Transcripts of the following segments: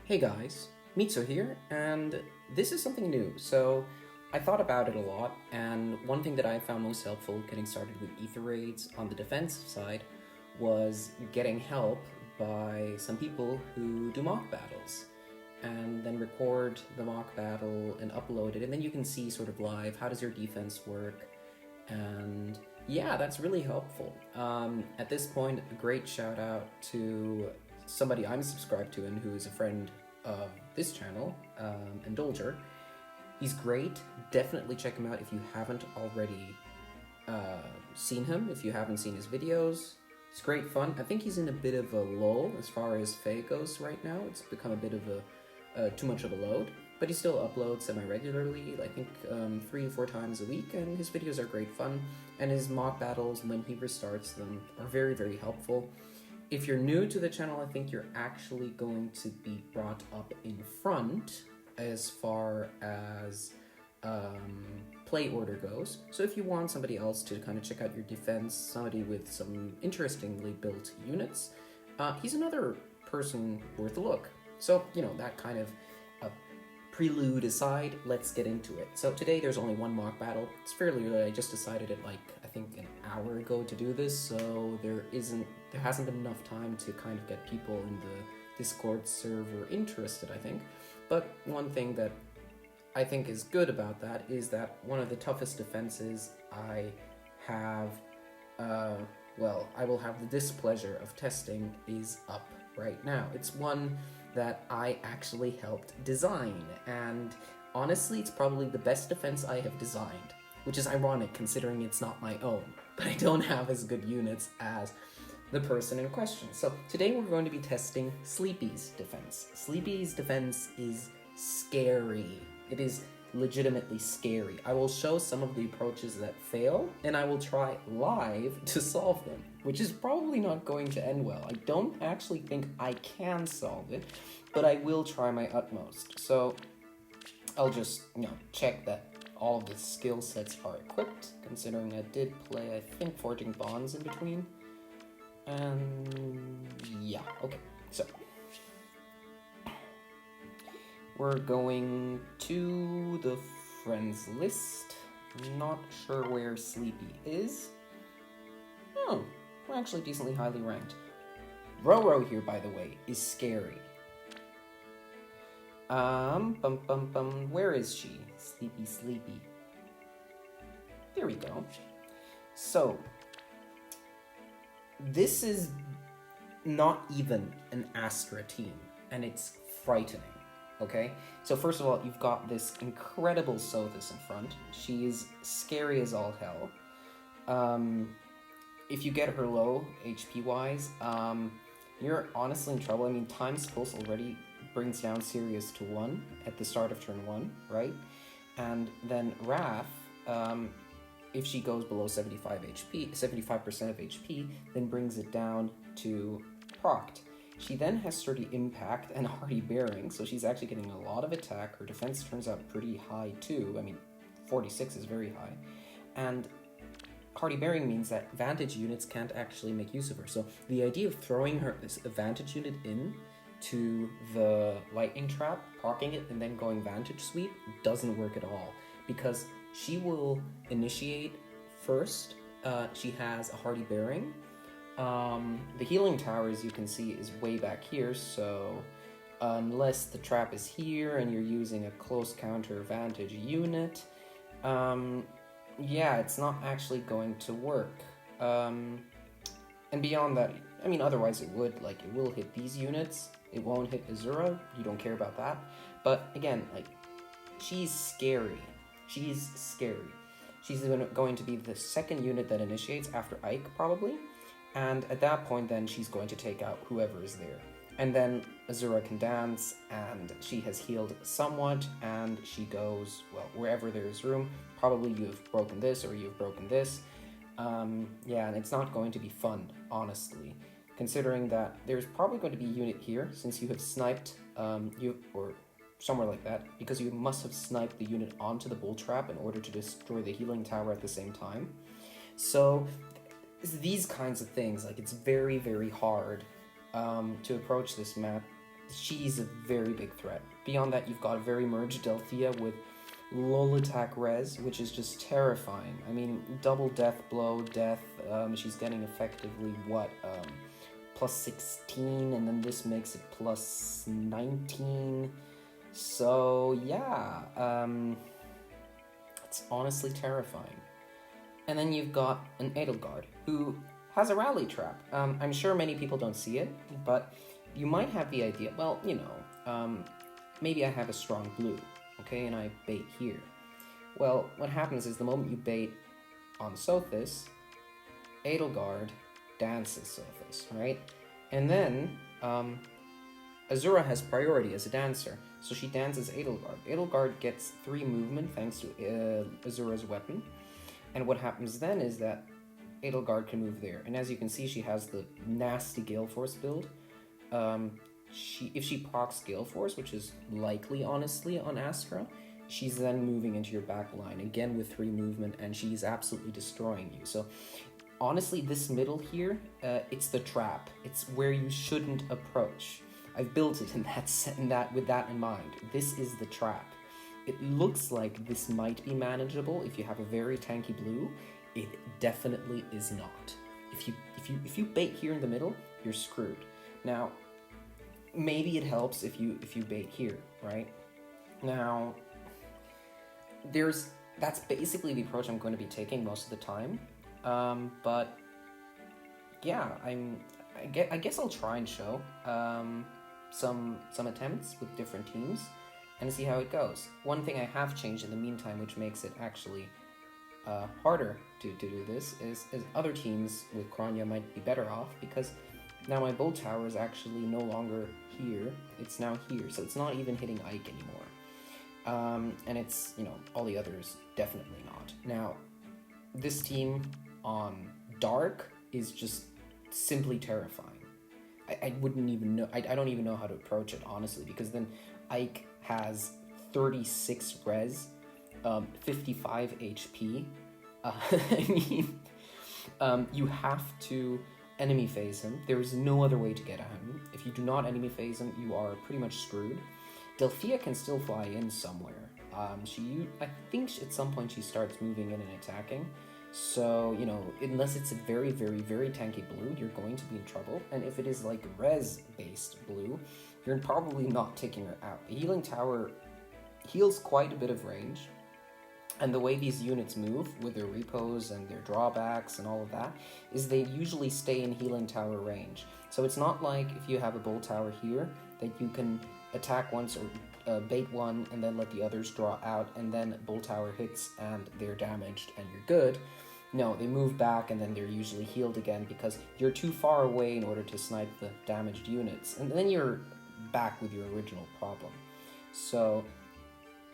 Hey guys, Mitsu here, and this is something new. So I thought about it a lot, and one thing that I found most helpful getting started with Ether raids on the defensive side was getting help by some people who do mock battles and then record the mock battle and upload it, and then you can see sort of live how does your defense work. And yeah, that's really helpful. At this point, a great shout out to somebody I'm subscribed to and who is a friend of this channel, Indulger. He's great. Definitely check him out if you haven't already seen him, if you haven't seen his videos. It's great fun. I think he's in a bit of a lull as far as Faye goes right now. It's become a bit of a too much of a load, but he still uploads semi-regularly, I think 3 to 4 times a week, and his videos are great fun, and his mock battles, when he restarts them, are very, very helpful. If you're new to the channel, I think you're actually going to be brought up in front as far as play order goes. So if you want somebody else to kind of check out your defense, somebody with some interestingly built units, he's another person worth a look. So, that kind of prelude aside, let's get into it. So today there's only one mock battle. It's fairly early. I just decided it I think an hour ago to do this, so there hasn't been enough time to kind of get people in the Discord server interested, I think. But one thing that I think is good about that is that one of the toughest defenses I have, I will have the displeasure of testing is up right now. It's one that I actually helped design, and honestly, it's probably the best defense I have designed, which is ironic considering it's not my own, but I don't have as good units as the person in question. So today we're going to be testing Sleepy's defense. Sleepy's defense is scary. It is legitimately scary. I will show some of the approaches that fail, and I will try live to solve them, which is probably not going to end well. I don't actually think I can solve it, but I will try my utmost. So I'll just, check that all of the skill sets are equipped, considering I did play, I think, Forging Bonds in between. And yeah, okay, so we're going to the friends list. Not sure where Sleepy is. Oh, we're actually decently highly ranked. Roro here, by the way, is scary. Where is she? Sleepy. There we go. So, this is not even an Astra team, and it's frightening. Okay, so first of all, you've got this incredible Sothis in front. She's scary as all hell. If you get her low HP wise, you're honestly in trouble. I mean, Time's Pulse already brings down Sirius to 1 at the start of turn 1, right? And then Wrath, if she goes below 75% of HP, then brings it down to procced. She then has Sturdy Impact and Hardy Bearing, so she's actually getting a lot of attack. Her defense turns out pretty high too. I mean, 46 is very high. And Hardy Bearing means that Vantage units can't actually make use of her. So the idea of throwing her this Vantage unit in to the Lightning Trap, proccing it, and then going Vantage Sweep doesn't work at all, because she will initiate first. She has a Hardy Bearing. The healing tower, as you can see, is way back here, so unless the trap is here and you're using a close counter Vantage unit, yeah, it's not actually going to work. And beyond that, I mean, otherwise it would, it will hit these units, it won't hit Azura, you don't care about that, but again, she's scary. She's scary. She's going to be the second unit that initiates after Ike, probably. And at that point, then, she's going to take out whoever is there. And then Azura can dance, and she has healed somewhat, and she goes, well, wherever there is room. Probably you've broken this, or you've broken this. Yeah, and it's not going to be fun, honestly, considering that there's probably going to be a unit here, since you have sniped, or somewhere like that, because you must have sniped the unit onto the Bull Trap in order to destroy the healing tower at the same time. So these kinds of things, it's very, very hard to approach this map she's a very big threat. Beyond that, you've got a very merged Delphia with lull attack res, which is just terrifying. I mean, double death blow, death. She's getting effectively what? Plus 16, and then this makes it plus 19. So yeah, it's honestly terrifying. And then you've got an Edelgard who has a rally trap. I'm sure many people don't see it, but you might have the idea. Well, maybe I have a strong blue, okay, and I bait here. Well, what happens is the moment you bait on Sothis, Edelgard dances Sothis, right? And then Azura has priority as a dancer, so she dances Edelgard. Edelgard gets 3 movement thanks to Azura's weapon, and what happens then is that Edelgard can move there. And as you can see, she has the nasty Gale Force build. If she procs Gale Force, which is likely, honestly, on Astra, she's then moving into your back line, again with 3 movement, and she's absolutely destroying you. So honestly, this middle here, it's the trap. It's where you shouldn't approach. I've built it with that in mind. This is the trap. It looks like this might be manageable if you have a very tanky blue. It definitely is not. If you bait here in the middle, you're screwed. Now, maybe it helps if you bait here, right? Now, that's basically the approach I'm going to be taking most of the time. But yeah, I guess I'll try and show some attempts with different teams and see how it goes. One thing I have changed in the meantime, which makes it actually harder to do this, is other teams with Kronya might be better off, because now my Bolt Tower is actually no longer here, it's now here, so it's not even hitting Ike anymore. And it's, all the others definitely not. Now, this team on Dark is just simply terrifying. I wouldn't even know, I don't even know how to approach it, honestly, because then Ike has 36 res, 55 HP. I mean, you have to enemy phase him. There is no other way to get at him. If you do not enemy phase him, you are pretty much screwed. Delphia can still fly in somewhere. I think at some point she starts moving in and attacking. So, unless it's a very, very, very tanky blue, you're going to be in trouble. And if it is like res-based blue, you're probably not taking her out. The healing tower heals quite a bit of range. And the way these units move with their repos and their drawbacks and all of that is they usually stay in healing tower range. So it's not like if you have a Bolt Tower here that you can attack once or bait one and then let the others draw out, and then Bolt Tower hits and they're damaged and you're good. No, they move back and then they're usually healed again because you're too far away in order to snipe the damaged units. And then you're back with your original problem. So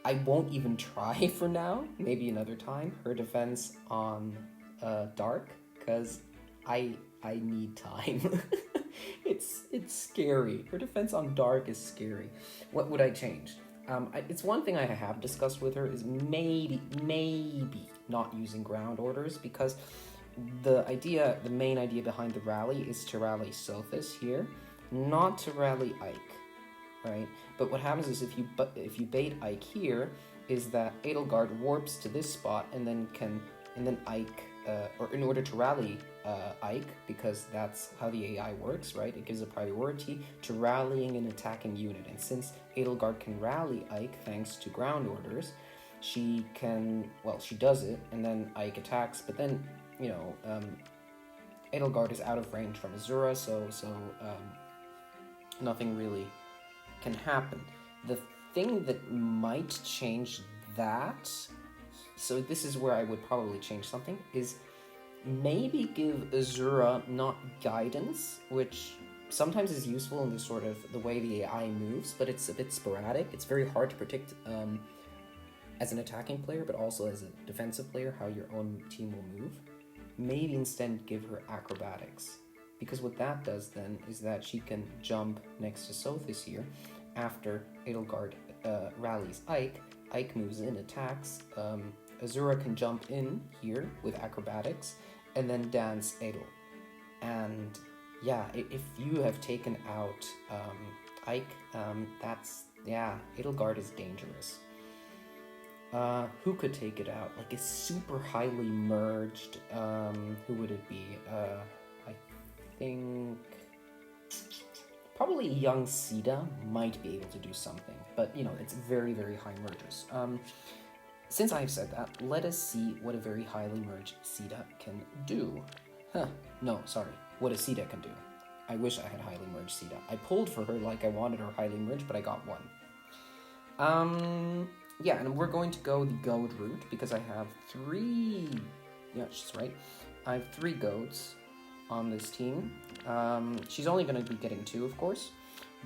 I won't even try for now, maybe another time, her defense on Dark, because I need time. It's scary. Her defense on Dark is scary. What would I change? It's one thing I have discussed with her is maybe not using ground orders, because the main idea behind the rally is to rally Sothis here, not to rally Ike. Right, but what happens is if you bait Ike here, is that Edelgard warps to this spot and then Ike, or in order to rally Ike, because that's how the AI works, right? It gives a priority to rallying an attacking unit, and since Edelgard can rally Ike thanks to ground orders, she does it, and then Ike attacks. But then Edelgard is out of range from Azura, so nothing really can happen. The thing that might change that, so this is where I would probably change something, is maybe give Azura not guidance, which sometimes is useful in the way the AI moves, but it's a bit sporadic. It's very hard to predict as an attacking player, but also as a defensive player, how your own team will move. Maybe instead give her acrobatics. Because what that does then is that she can jump next to Sothis here. After Edelgard rallies Ike, Ike moves in, attacks. Azura can jump in here with acrobatics, and then dance Edel. And yeah, if you have taken out Ike, that's, yeah, Edelgard is dangerous. Who could take it out? Like a super highly merged, who would it be? I think probably young Sita might be able to do something, but you know, it's very, very high mergers. Since I've said that, let us see what a very highly merged Sita can do. No, sorry, what a Sita can do. I wish I had highly merged Sita. I pulled for her like I wanted her highly merged, but I got one. Yeah, and we're going to go the goad route because I have 3... Yeah, she's right. I have 3 goads on this team. She's only going to be getting 2, of course,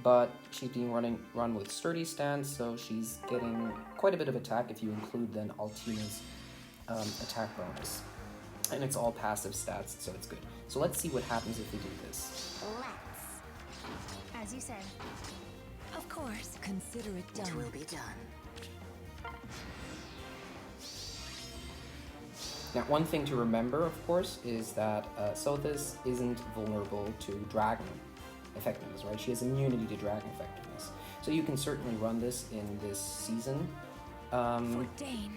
but she's being run with sturdy stance, so she's getting quite a bit of attack if you include then Altina's attack bonus. And it's all passive stats, so it's good. So let's see what happens if we do this. Let's. As you said. Of course. Consider it done. It will be done. Now, one thing to remember, of course, is that Sothis isn't vulnerable to dragon effectiveness, right? She has immunity to dragon effectiveness. So you can certainly run this in this season.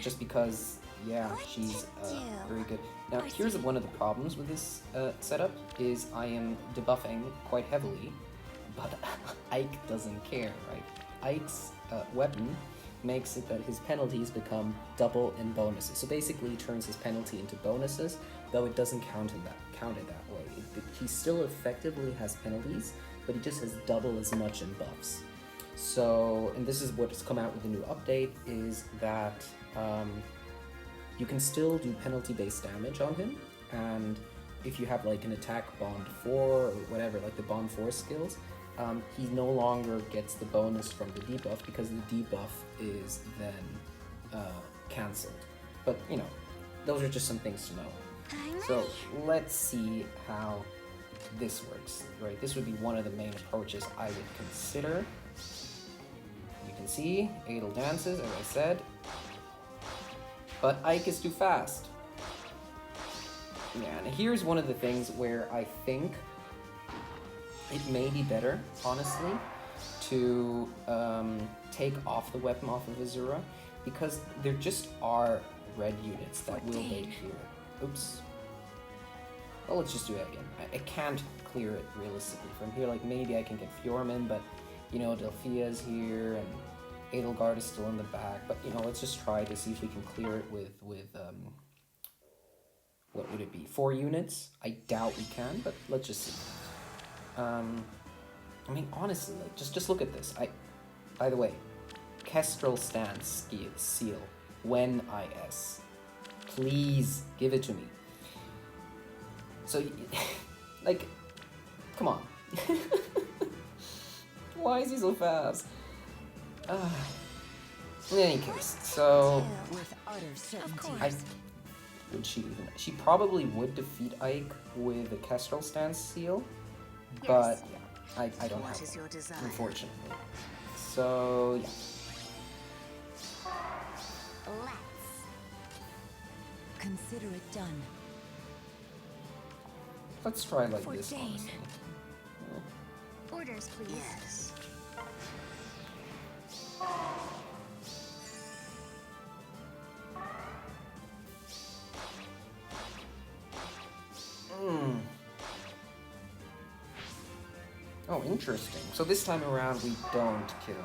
Just because, yeah, she's very good. Now, here's one of the problems with this setup, is I am debuffing quite heavily, but Ike doesn't care, right? Ike's weapon makes it that his penalties become double in bonuses. So basically he turns his penalty into bonuses, though it doesn't count it that way. He still effectively has penalties, but he just has double as much in buffs. So, and this is what's come out with the new update, is that you can still do penalty-based damage on him, and if you have like an attack bond 4 or whatever, like the bond 4 skills, he no longer gets the bonus from the debuff because the debuff is then cancelled. But, you know, those are just some things to know. So let's see how this works, right? This would be one of the main approaches I would consider. You can see, Adel dances, as I said. But Ike is too fast. Yeah, and here's one of the things where I think it may be better, honestly, to take off the weapon off of Azura, because there just are red units that will make clear. Oops. Well, let's just do it again. I can't clear it realistically from here. Like, maybe I can get Fjorman, but, you know, Delphia's here, and Edelgard is still in the back. But, you know, let's just try to see if we can clear it with what would it be? 4 units? I doubt we can, but let's just see. I mean, honestly, like, just look at this. By the way, Kestrel Stance seal. When IS. Please give it to me. So, like, come on. Why is he so fast? In any case, so With utter certainty. would she even? She probably would defeat Ike with the Kestrel Stance seal, but yeah, I don't have one, unfortunately. So yeah. Let's. Consider it done. Let's try like For this, Dane. honestly. Orders, please. Yes. Oh, interesting. So this time around we don't kill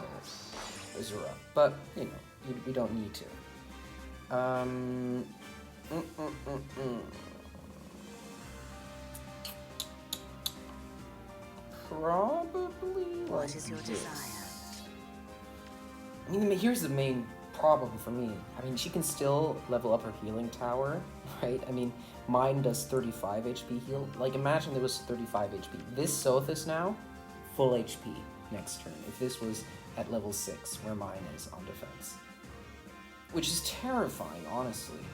Azura, but you know, we don't need to. Probably. What is your this. desire? I mean, here's the main problem for me. I mean, she can still level up her healing tower, right? I mean, mine does 35 HP heal. Like, imagine there was 35 HP. This Sothis now, full HP next turn. If this was at level 6, where mine is on defense. Which is terrifying, honestly.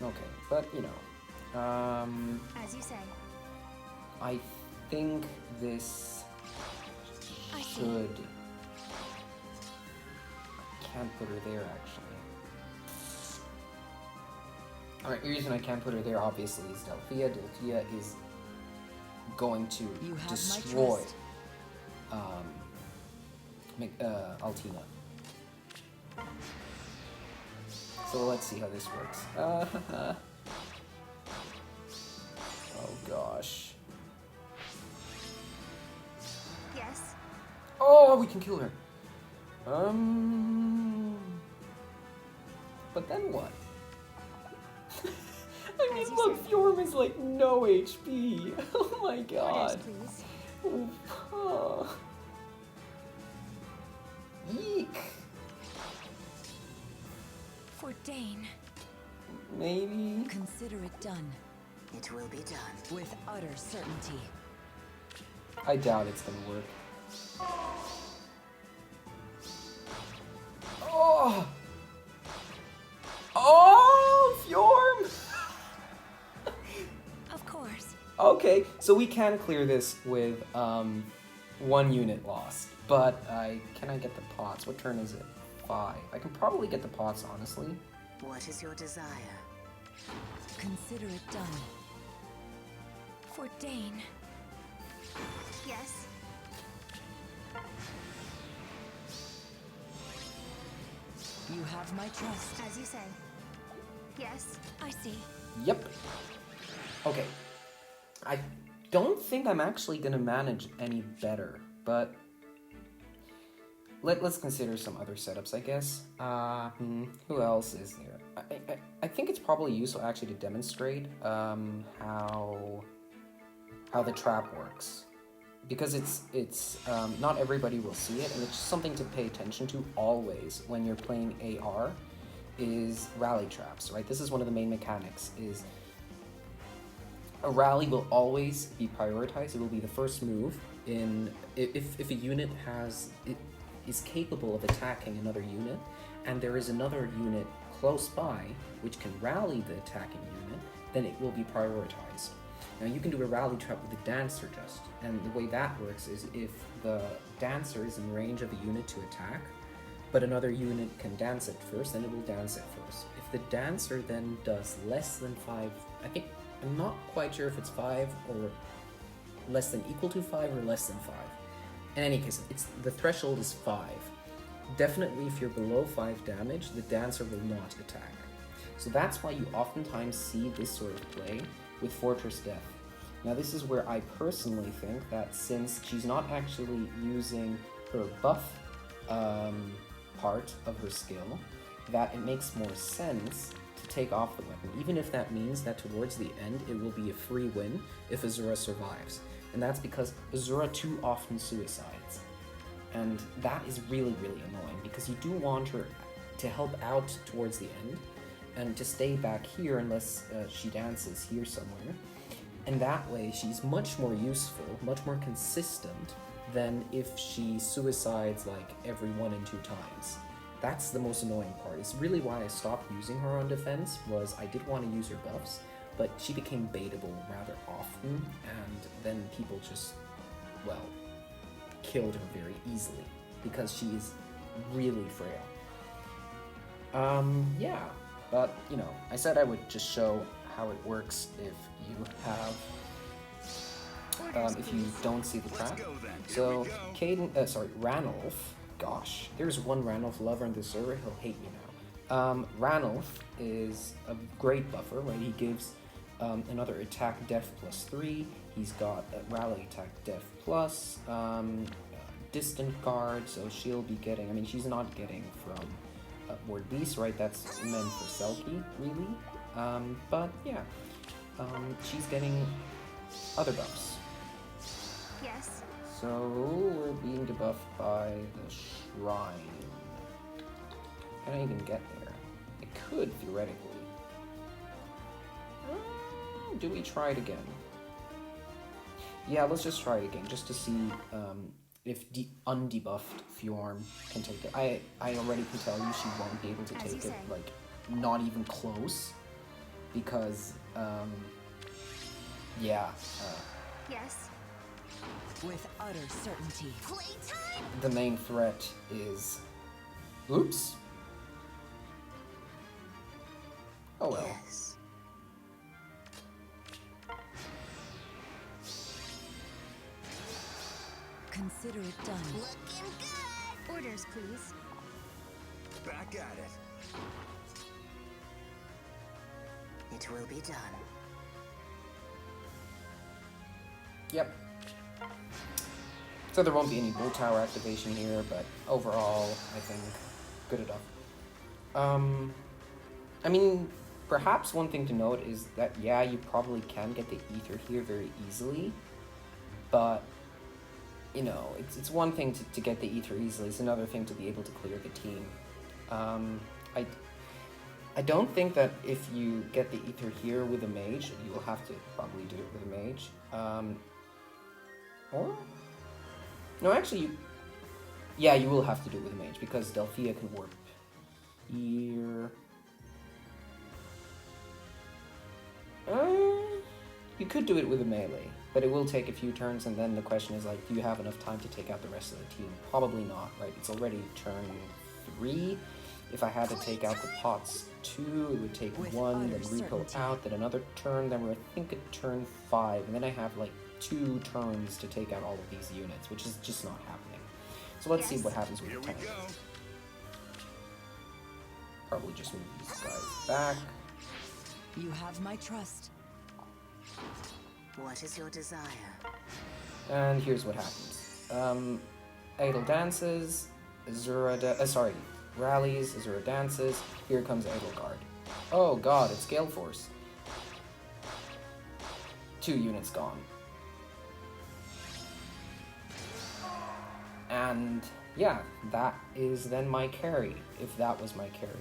Okay, but, you know. As you say. I think this should... I can't put her there, actually. Alright, the reason I can't put her there, obviously, is Delphia. Delphia is going to You have destroy my trust. Altina. So let's see how this works. Oh gosh. Yes. Oh, we can kill her. But then what? I mean, As you look, say. Fjorm is like no HP. Oh my god. Orders, please. Oh. Yeek. For Dane. Maybe. Consider it done. It will be done. With utter certainty. I doubt it's gonna work. Oh! Oh, Fjorm! Of course. Okay, so we can clear this with one unit lost, but can I get the pots? What turn is it? 5. I can probably get the pots, honestly. What is your desire? Consider it done. For Dane. Yes. You have my trust. As you say. Yes. I see. Yep. Okay. I don't think I'm actually gonna manage any better, but let's consider some other setups, I guess. Who else is there? I think it's probably useful actually to demonstrate how the trap works, because it's not everybody will see it, and it's just something to pay attention to always when you're playing AR. Is rally traps, right? This is one of the main mechanics. Is a rally will always be prioritized. It will be the first move in if a unit is capable of attacking another unit, and there is another unit close by which can rally the attacking unit, then it will be prioritized. Now you can do a rally trap with the dancer just, and the way that works is if the dancer is in range of a unit to attack, but another unit can dance it first, then it will dance it first. If the dancer then does less than 5, I'm not quite sure if it's 5 or less than equal to 5 or less than 5. In any case, the threshold is 5. Definitely if you're below 5 damage, the dancer will not attack. So that's why you oftentimes see this sort of play with Fortress Death. Now this is where I personally think that since she's not actually using her buff part of her skill, that it makes more sense to take off the weapon, even if that means that towards the end it will be a free win if Azura survives. And that's because Azura too often suicides. And that is really, really annoying, because you do want her to help out towards the end, and to stay back here unless she dances here somewhere. And that way she's much more useful, much more consistent than if she suicides like every 1 and 2 times. That's the most annoying part. It's really why I stopped using her on defense, was I did want to use her buffs, but she became baitable rather often, and then people just, well, killed her very easily, because she is really frail. Yeah, but, you know, I said I would just show how it works if you have if you don't see the trap. So, Ranulf, gosh, there's one Ranulf lover in this server, he'll hate me now. Ranulf is a great buffer, right? He gives another attack def +3, he's got a rally attack def plus, distant guard, so she'll be getting, I mean, she's not getting from Ward Beast, right? That's meant for Selkie, really. But yeah, she's getting other buffs. Yes. So we're being debuffed by the shrine. Can I even get there? I could, theoretically. Do we try it again? Yeah, let's just try it again, just to see if undebuffed Fjorm can take it. I already can tell you she won't be able to take it, like, not even close. Because, yeah. Yes. With utter certainty. Playtime. The main threat is... Oops. Oh well. Yes. Consider it done. Looking good. Orders, please. Back at it. It will be done. Yep. So there won't be any bull tower activation here, but overall, I think good enough. I mean, perhaps one thing to note is that, yeah, you probably can get the ether here very easily, but, you know, it's one thing to get the ether easily, it's another thing to be able to clear the team. I don't think that if you get the ether here with a mage, you will have to probably do it with a mage. Or? No, actually, yeah, you will have to do it with a mage, because Delphia can warp here. You could do it with a melee, but it will take a few turns, and then the question is, like, do you have enough time to take out the rest of the team? Probably not, right? It's already turn 3. If I had to take out the pots 2, it would take With 1, then utter Rico certainty. out, then another turn, then we're, I think, at turn 5, and then I have, like, 2 turns to take out all of these units, which is just not happening. So let's see Yes. what happens with Here the we tank. go. Probably just move these guys back. You have my trust. What is your desire? And here's what happens. Idle dances, Azura rallies, Azura dances, here comes Edelgard. Oh god, it's Gale Force. 2 units gone. And yeah, that is then my carry, if that was my carry.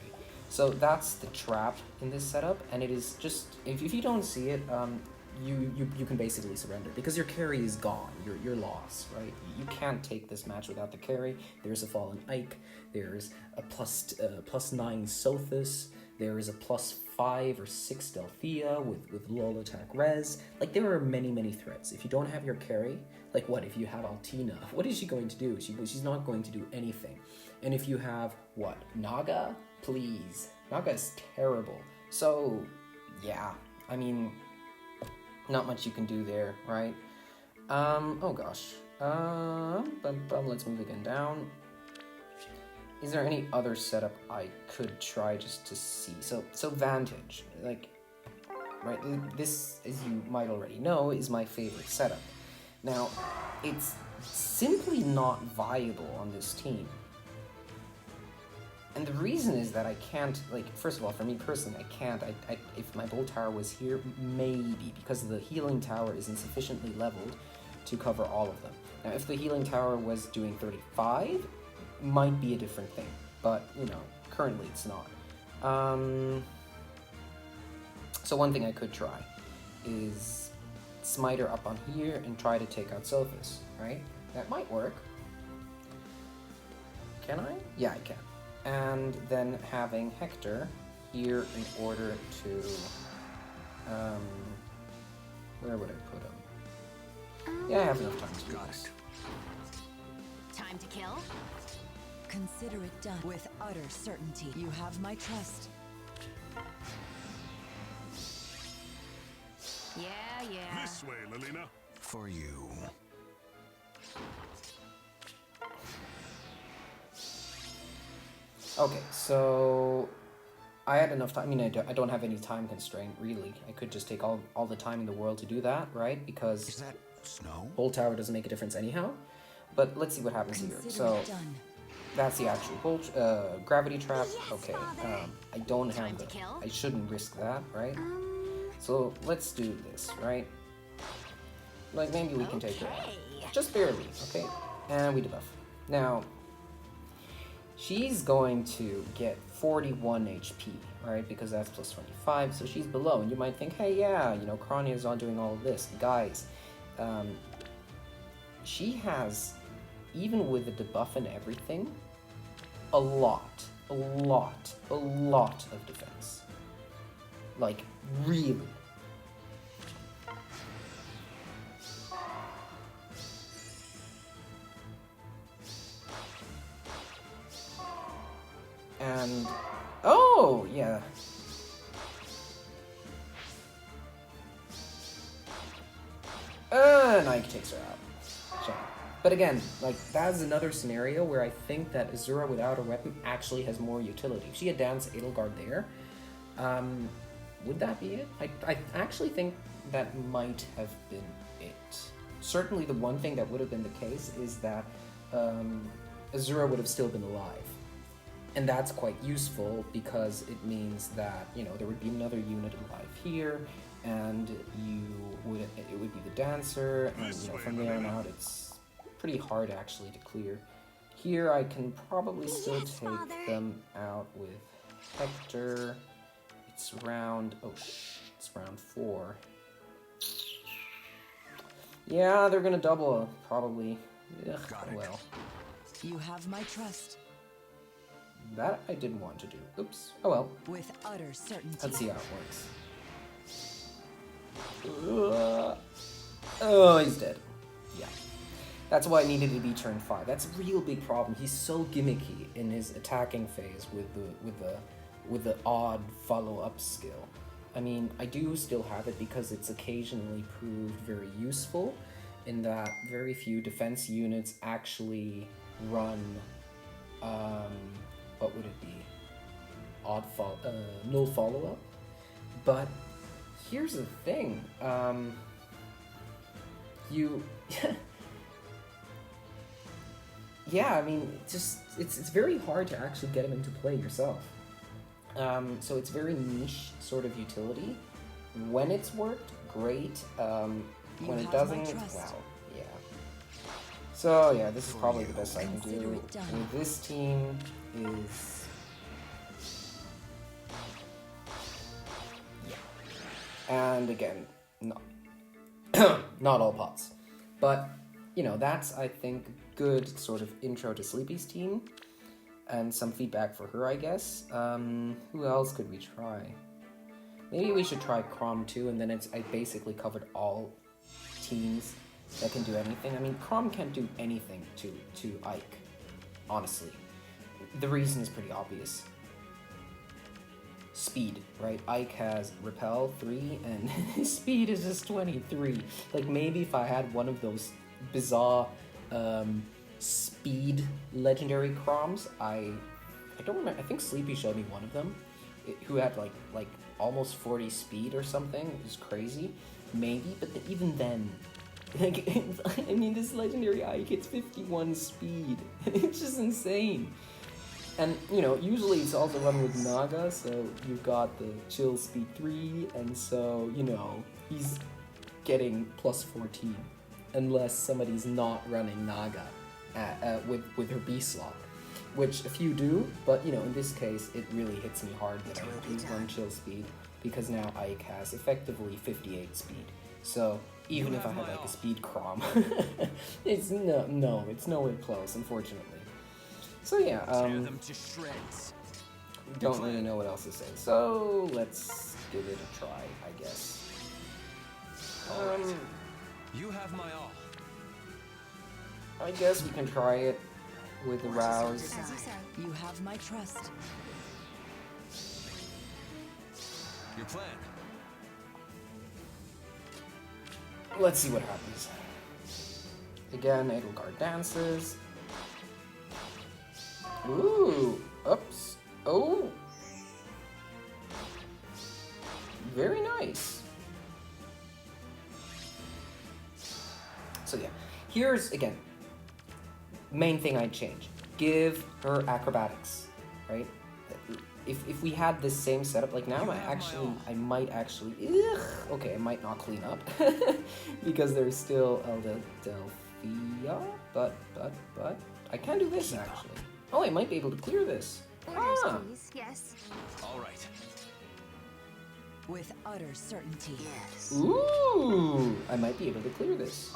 So that's the trap in this setup, and it is just, if you don't see it, you can basically surrender, because your carry is gone, you're lost, right? You can't take this match without the carry. There's a Fallen Ike, there's a plus 9 Sothis, there is a plus 5 or 6 Delphia with lull attack res. Like, there are many threats. If you don't have your carry, like what, if you have Altina, what is she going to do? She's not going to do anything. And if you have, what, Naga? Please. Naga is terrible. So, yeah, I mean, not much you can do there, right? Oh gosh. Let's move again down. Is there any other setup I could try just to see? So Vantage, like, right, this, as you might already know, is my favorite setup. Now, it's simply not viable on this team. And the reason is that I can't, like, first of all, for me personally, I can't, if my Bull Tower was here, maybe, because the Healing Tower isn't sufficiently leveled to cover all of them. Now, if the Healing Tower was doing 35, might be a different thing, but, you know, currently it's not. So one thing I could try is Smiter up on here and try to take out Sophis, right? That might work. Can I? Yeah, I can. And then having Hector here in order to, where would I put him? Yeah, I have enough time to do Got this. it. Time to kill? Consider it done. With utter certainty. You have my trust. Yeah. This way, Lelina. For you. Okay, so I had enough time. I mean, I don't have any time constraint, really. I could just take all the time in the world to do that, right? Because Is that snow? Bull Tower doesn't make a difference anyhow. But let's see what happens here. Consider So it done. that's the actual gravity trap. Okay, I don't Time have to the. kill? I shouldn't risk that, right? So let's do this, right? Like, maybe we can take it out. Okay. Just barely, okay? And we debuff. Now, she's going to get 41 HP, right? Because that's plus 25, so she's below. And you might think, hey, yeah, you know, Kronia's on doing all of this. Guys, she has, even with the debuff and everything, a lot of defense. Like, really. And, oh, yeah. Nike takes her out. So, But again, like, that's another scenario where I think that Azura without a weapon actually has more utility. If she had danced Edelgard there, would that be it? I actually think that might have been it. Certainly the one thing that would have been the case is that Azura would have still been alive. And that's quite useful because it means that, you know, there would be another unit alive here, and it would be the dancer, and you know, from there on out it's pretty hard actually to clear. Here I can probably still take them out with Hector. It's round, it's round 4. Yeah, they're gonna double, probably. Ugh, well. You have my trust. That I didn't want to do. Oops. Oh well. With utter certainty. Let's see how it works. Oh, he's dead. Yeah. That's why I needed to be turn 5. That's a real big problem. He's so gimmicky in his attacking phase with the odd follow-up skill. I mean, I do still have it because it's occasionally proved very useful in that very few defense units actually run, what would it be? No follow-up. But here's the thing, yeah, I mean, it's very hard to actually get him into play yourself. So it's very niche sort of utility. When it's worked, great. When it doesn't, wow, yeah. So yeah, this is probably the best I can do. With this team is... yeah. And again, not all pots. But, you know, that's, I think, good sort of intro to Sleepy's team. And some feedback for her, I guess. Who else could we try? Maybe we should try Chrom too, and then I basically covered all teams that can do anything. I mean, Chrom can't do anything to Ike, honestly. The reason is pretty obvious. Speed, right? Ike has Repel 3, and his speed is just 23. Like, maybe if I had one of those bizarre, speed legendary Chroms, I don't remember, I think Sleepy showed me one of them, who had like almost 40 speed or something. It was crazy. Maybe, but even then, like, I mean, this legendary Ike hits 51 speed. It's just insane. And, you know, usually it's also run with Naga, so you've got the chill speed 3, and so, you know, he's getting plus 14, unless somebody's not running Naga with her B slot, which a few do, but, you know, in this case, it really hits me hard that I do run chill speed, because now Ike has effectively 58 speed. So even if I had like a speed Chrom, it's it's nowhere close, unfortunately. So yeah, don't really know what else to say. So let's give it a try, I guess. You have my all. I guess we can try it with the Rouse. As you say. You have my trust. Your plan. Let's see what happens. Again, Edelgard dances. Ooh, oops. Oh. Very nice. So yeah, here's, again, main thing I'd change. Give her acrobatics, right? If we had this same setup, like now I might actually, okay, I might not clean up because there's still Eldelphia, but I can do this actually. Oh, I might be able to clear this. Orders, please. Yes. All right. With utter certainty. Yes. Ooh, I might be able to clear this.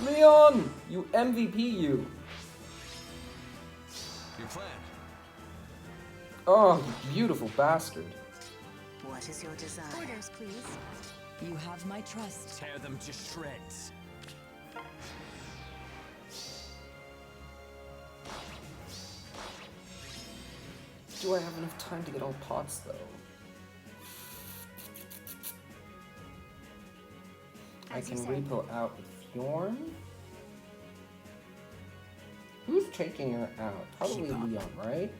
Leon, you MVP, you. Your plan. Oh, you beautiful bastard. What is your desire? Orders, please. You have my trust. Tear them to shreds. Do I have enough time to get all pots, though? As you can said. repo out with Fjorn. Who's taking her out? Probably Keep up. Leon, right?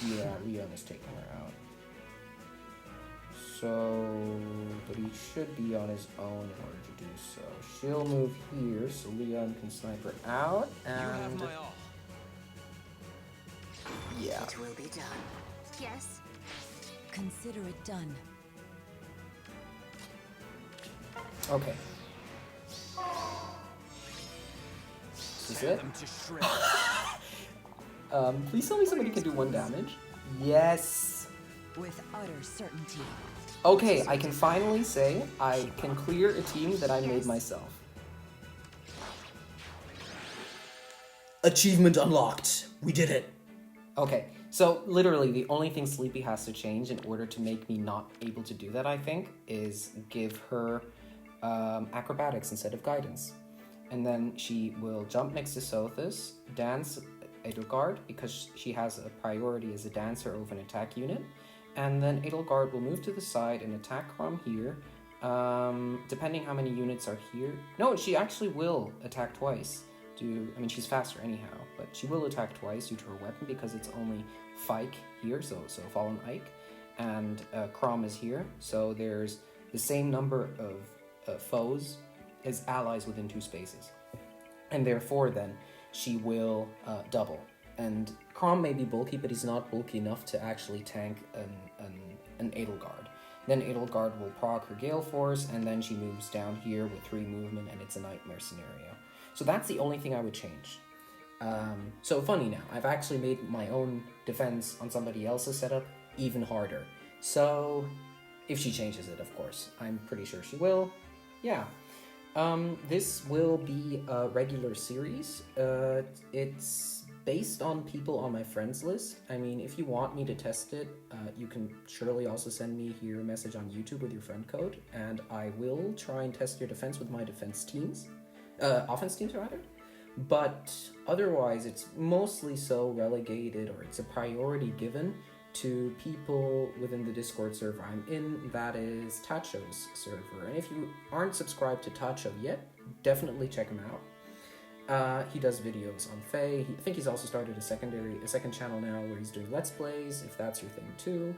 Yeah, Leon is taking her out. So, but he should be on his own in order to do so. She'll move here so Leon can snipe her out, You have and my all. yeah. It will be done. Yes. Consider it done. Okay. This is Tear it. them to shreds. Please tell me somebody can do 1 damage. Yes. With utter certainty. Okay, I can finally say I can clear a team that I made Yes. myself. Achievement unlocked. We did it. Okay, so literally the only thing Sleepy has to change in order to make me not able to do that, I think, is give her acrobatics instead of guidance. And then she will jump next to Sothis, dance Edelgard, because she has a priority as a dancer over an attack unit. And then Edelgard will move to the side and attack Crom here. Depending how many units are here. No, she actually will attack twice. I mean, she's faster anyhow, but she will attack twice due to her weapon because it's only Fyke here, so Fallen Ike, and Crom is here. So there's the same number of foes as allies within 2 spaces. And therefore, then, she will double. And Crom may be bulky, but he's not bulky enough to actually tank an Edelgard. Then Edelgard will proc her Gale Force, and then she moves down here with 3 movement, and it's a Nightmare scenario. So that's the only thing I would change. So funny now, I've actually made my own defense on somebody else's setup even harder. So, if she changes it, of course. I'm pretty sure she will. Yeah. This will be a regular series. It's based on people on my friends list. I mean, if you want me to test it, you can surely also send me here a message on YouTube with your friend code, and I will try and test your defense with my defense teams. Offense teams, rather. But otherwise, it's mostly so relegated, or it's a priority given to people within the Discord server I'm in, that is Tacho's server. And if you aren't subscribed to Tacho yet, definitely check him out. He does videos on Fae. I think he's also started a second channel now where he's doing Let's Plays, if that's your thing too.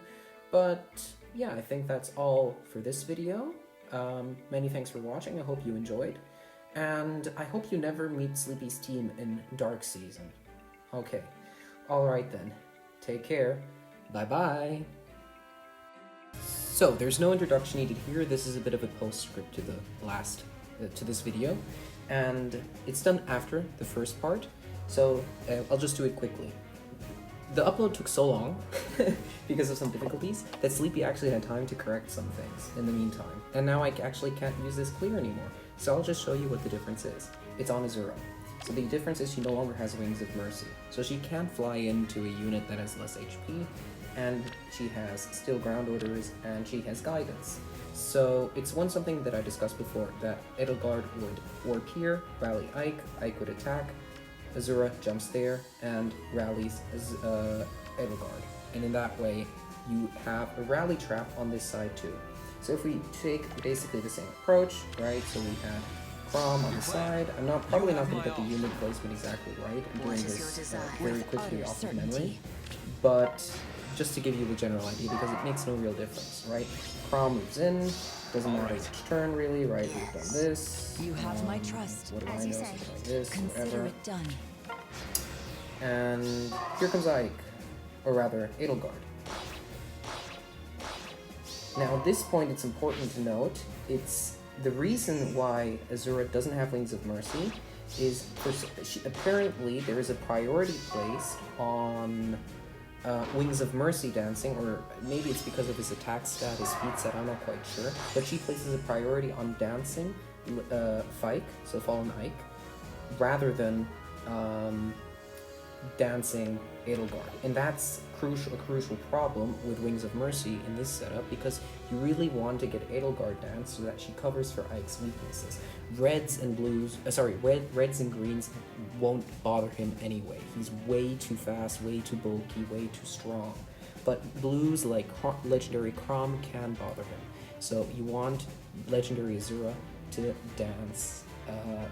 But yeah, I think that's all for this video. Many thanks for watching. I hope you enjoyed. And I hope you never meet Sleepy's team in Dark Season. Okay. Alright then. Take care. Bye-bye. So, there's no introduction needed here. This is a bit of a postscript to the to this video. And it's done after the first part. So, I'll just do it quickly. The upload took so long, because of some difficulties, that Sleepy actually had time to correct some things in the meantime. And now I actually can't use this clear anymore. So I'll just show you what the difference is. It's on Azura. So the difference is she no longer has Wings of Mercy. So she can't fly into a unit that has less HP, and she has still ground orders, and she has guidance. So it's something that I discussed before, that Edelgard would warp here, rally Ike, Ike would attack, Azura jumps there, and rallies Edelgard. And in that way, you have a rally trap on this side too. So if we take basically the same approach, right, so we had Crom on the side. I'm probably not going to get the unit placement exactly right. I'm doing this very quickly off of memory. But just to give you the general idea, because it makes no real difference, right? Crom moves in, doesn't matter which turn really, right? We've done this. You have my trust. What do As I you know? say. Something like this, Consider whatever. it done. And here comes Ike, or rather, Edelgard. Now, at this point, it's important to note, it's the reason why Azura doesn't have Wings of Mercy is apparently there is a priority placed on Wings of Mercy dancing, or maybe it's because of his attack stat, his speed stat, I'm not quite sure, but she places a priority on dancing Fyke, so Fallen Ike, rather than dancing Edelgard. And that's a crucial problem with Wings of Mercy in this setup, because you really want to get Edelgard dance so that she covers for Ike's weaknesses. Reds and greens won't bother him anyway. He's way too fast, way too bulky, way too strong. But blues like Legendary Crom can bother him. So you want Legendary Azura to dance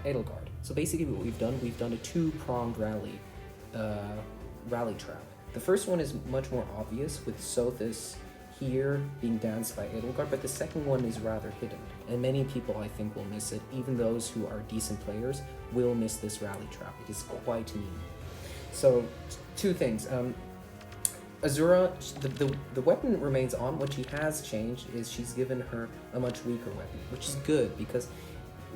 Edelgard. So basically what we've done a two-pronged rally trap. The first one is much more obvious with Sothis here being danced by Edelgard, but the second one is rather hidden, and many people I think will miss it. Even those who are decent players will miss this rally trap. It is quite mean. So, two things. Azura, the weapon remains on. What she has changed is she's given her a much weaker weapon, which is good because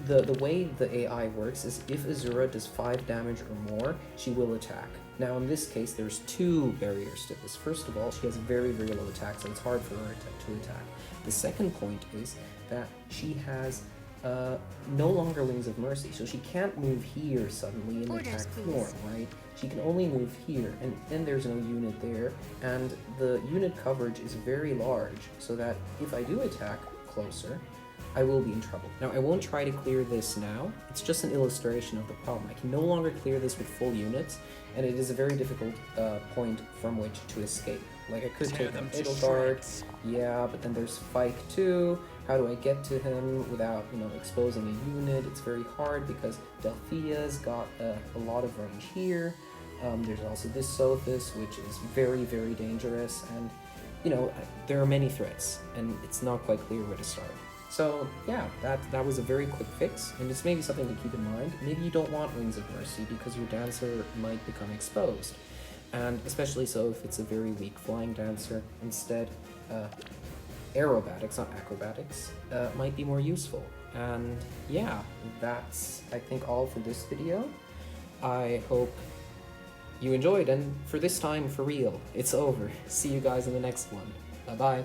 the way the AI works is if Azura does 5 damage or more, she will attack. Now in this case, there's 2 barriers to this. First of all, she has very, very low attack, so it's hard for her to attack. The second point is that she has no longer Wings of Mercy, so she can't move here suddenly and Orders, attack please. form, right? She can only move here, and then there's no unit there, and the unit coverage is very large, so that if I do attack closer, I will be in trouble. Now, I won't try to clear this now. It's just an illustration of the problem. I can no longer clear this with full units, and it is a very difficult point from which to escape. Like, I could Tear take them on to Edelgard, shreds. yeah, but then there's Fyke too. How do I get to him without, exposing a unit? It's very hard because Delphia's got a lot of range here. There's also this Sothis, which is very, very dangerous, and, there are many threats, and it's not quite clear where to start. So yeah, that was a very quick fix, and it's maybe something to keep in mind. Maybe you don't want Wings of Mercy because your dancer might become exposed, and especially so if it's a very weak flying dancer. Instead, aerobatics, not acrobatics, might be more useful. And yeah, that's I think all for this video. I hope you enjoyed, and for this time, for real, it's over. See you guys in the next one. Bye bye.